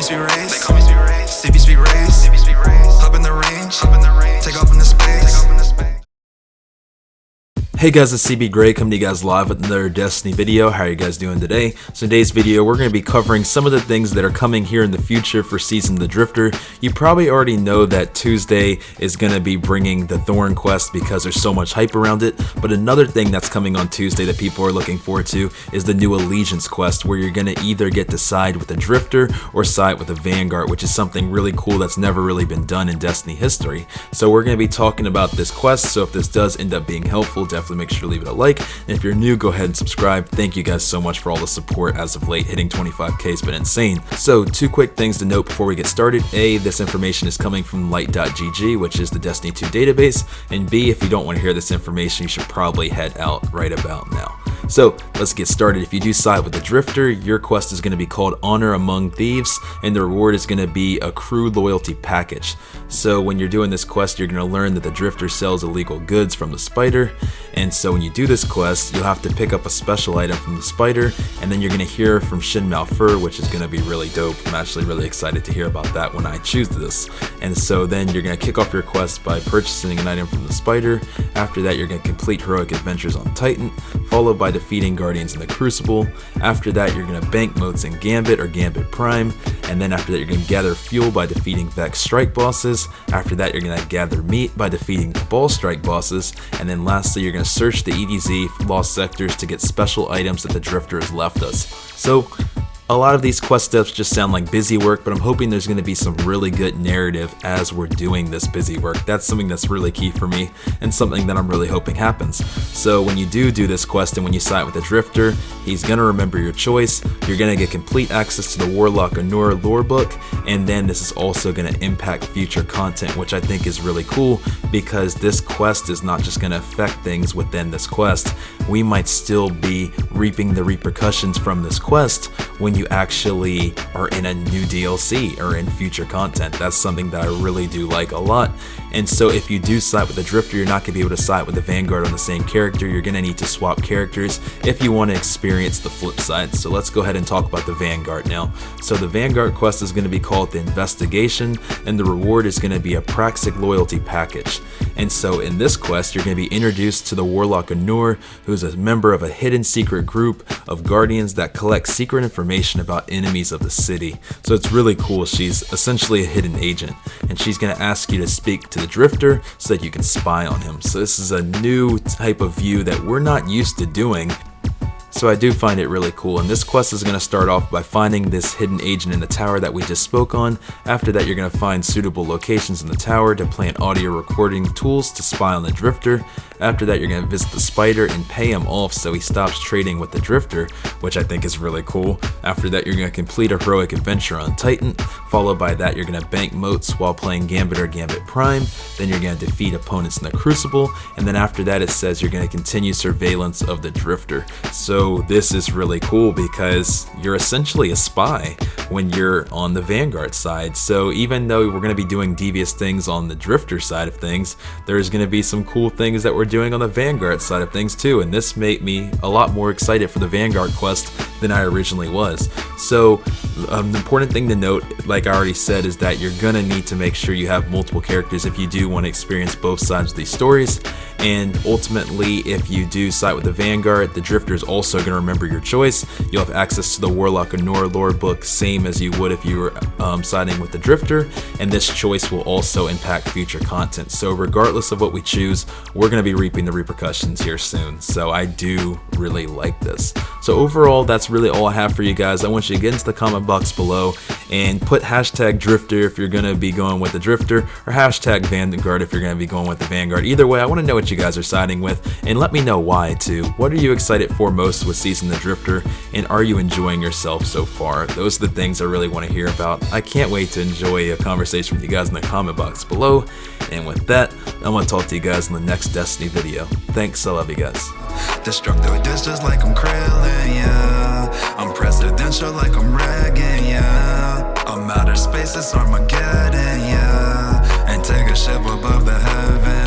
speed race, CB speed race, hop in the range, take off into space. Hey guys, it's cbgray coming to you guys live with another Destiny video. How are you guys doing today? So in today's video, we're going to be covering some of the things that are coming here in the future for Season of the Drifter. You probably already know that Tuesday is going to be bringing the Thorn quest because there's so much hype around it. But another thing that's coming on Tuesday that people are looking forward to is the new Allegiance quest, where you're going to either get to side with the Drifter or side with the Vanguard, which is something really cool that's never really been done in Destiny history. So we're going to be talking about this quest, so if this does end up being helpful, definitely make sure to leave it a like, and if you're new, go ahead and subscribe. Thank you guys so much for all the support as of late. Hitting 25k has been insane. So two quick things to note before we get started. A, this information is coming from light.gg, which is the Destiny 2 database, and B, if you don't want to hear this information, you should probably head out right about now. So let's get started. If you do side with the Drifter, your quest is going to be called Honor Among Thieves, and the reward is going to be a crew loyalty package. So when you're doing this quest, you're going to learn that the Drifter sells illegal goods from the spider, and so when you do this quest, you'll have to pick up a special item from the spider, and then you're going to hear from Shin Malfur, which is going to be really dope. I'm actually really excited to hear about that when I choose this. And so then you're going to kick off your quest by purchasing an item from the spider. After that, you're going to complete heroic adventures on Titan, followed by defeating Guardians in the Crucible. After that, you're going to bank motes in Gambit or Gambit Prime, and then after that, you're going to gather fuel by defeating Vex Strike bosses. After that, you're going to gather meat by defeating Cabal Strike bosses, and then lastly, you're going to search the EDZ lost sectors to get special items that the Drifter has left us. So a lot of these quest steps just sound like busy work, but I'm hoping there's going to be some really good narrative as we're doing this busy work. That's something that's really key for me and something that I'm really hoping happens. So when you do this quest and when you side with the Drifter, he's going to remember your choice. You're going to get complete access to the Warlock Honor lore book, and then this is also going to impact future content, which I think is really cool because this quest is not just going to affect things within this quest. We might still be reaping the repercussions from this quest when you actually are in a new DLC or in future content. That's something that I really do like a lot. And so if you do side with the Drifter, you're not going to be able to side with the Vanguard on the same character. You're going to need to swap characters if you want to experience the flip side. So let's go ahead and talk about the Vanguard now. So the Vanguard quest is going to be called the Investigation, and the reward is going to be a Praxic Loyalty Package. And so in this quest, you're going to be introduced to the Warlock Honor, who's a member of a hidden secret group of guardians that collect secret information about enemies of the city. So it's really cool. She's essentially a hidden agent, and she's going to ask you to speak to the Drifter so that you can spy on him. So this is a new type of view that we're not used to doing. So I do find it really cool, and this quest is going to start off by finding this hidden agent in the tower that we just spoke on. After that, you're going to find suitable locations in the tower to plant audio recording tools to spy on the Drifter. After that, you're going to visit the spider and pay him off so he stops trading with the Drifter, which I think is really cool. After that, you're going to complete a heroic adventure on Titan. Followed by that, you're going to bank motes while playing Gambit or Gambit Prime. Then you're going to defeat opponents in the Crucible, and then after that, it says you're going to continue surveillance of the Drifter. So this is really cool because you're essentially a spy when you're on the Vanguard side. So even though we're going to be doing devious things on the Drifter side of things, there's going to be some cool things that we're doing on the Vanguard side of things too, and this made me a lot more excited for the Vanguard quest than I originally was. So the important thing to note, like I already said, is that you're gonna need to make sure you have multiple characters if you do want to experience both sides of these stories. And ultimately, if you do side with the Vanguard, the Drifter is also going to remember your choice. You'll have access to the Warlock Honor lore book, same as you would if you were siding with the Drifter, and this choice will also impact future content. So regardless of what we choose, we're going to be reaping the repercussions here soon. So I do really like this. So overall, that's really all I have for you guys. I want you to get into the comment box below and put hashtag Drifter if you're going to be going with the Drifter, or hashtag Vanguard if you're going to be going with the Vanguard. Either way, I want to know what you guys are siding with, and let me know why too. What are you excited for most with Season the Drifter, and are you enjoying yourself so far? Those are the things I really want to hear about. I can't wait to enjoy a conversation with you guys in the comment box below. And with that, I'm going to talk to you guys in the next Destiny video. Thanks, I love you guys. Destructive dish just like I'm Krillin, yeah. I'm presidential like I'm Reagan, yeah. I'm outer space, it's Armageddon, yeah. And take a ship above the heavens.